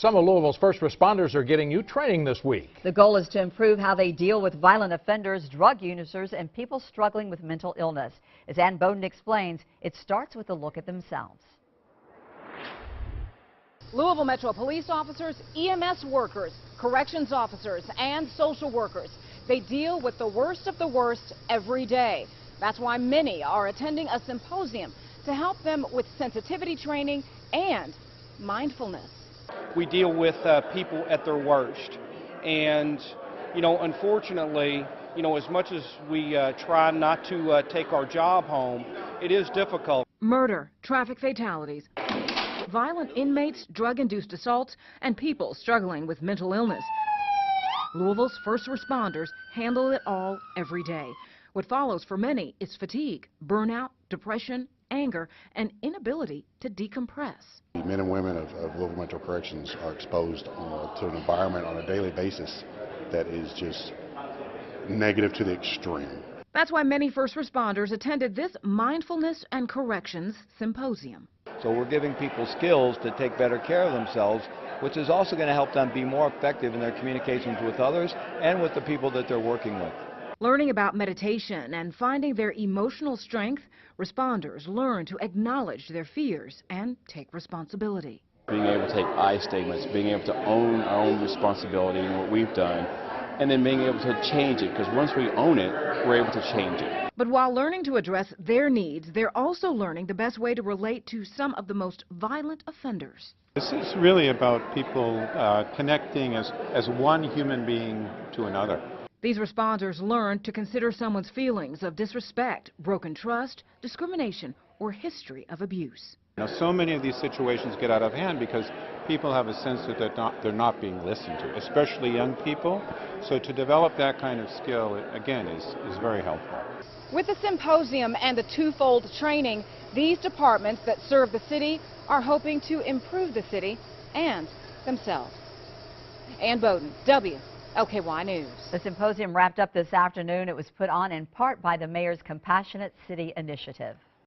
Some of Louisville's first responders are getting new training this week. The goal is to improve how they deal with violent offenders, drug users, and people struggling with mental illness. As Ann Bowden explains, it starts with a look at themselves. Louisville Metro police officers, EMS workers, corrections officers, and social workers. They deal with the worst of the worst every day. That's why many are attending a symposium to help them with sensitivity training and mindfulness. We deal with people at their worst, and unfortunately, as much as we try not to take our job home, it is difficult. Murder, traffic fatalities, violent inmates, drug-induced assaults, and people struggling with mental illness. Louisville's first responders handle it all every day. What follows for many is fatigue, burnout, depression, anger, and inability to decompress. The men and women of Louisville Metro Corrections are exposed to an environment on a daily basis that is just negative to the extreme. That's why many first responders attended this Mindfulness and Corrections Symposium. So we're giving people skills to take better care of themselves, which is also going to help them be more effective in their communications with others and with the people that they're working with. Learning about meditation and finding their emotional strength, responders learn to acknowledge their fears and take responsibility. Being able to take I statements, being able to own our own responsibility in what we've done, and then being able to change it, because once we own it, we're able to change it. But while learning to address their needs, they're also learning the best way to relate to some of the most violent offenders. This is really about people connecting as one human being to another. These responders learn to consider someone's feelings of disrespect, broken trust, discrimination, or history of abuse. So many of these situations get out of hand because people have a sense that they're not being listened to, especially young people. So to develop that kind of skill, again, is very helpful. With the symposium and the twofold training, these departments that serve the city are hoping to improve the city and themselves. Ann Bowden, WLKY News. The symposium wrapped up this afternoon. It was put on in part by the Mayor's Compassionate City Initiative.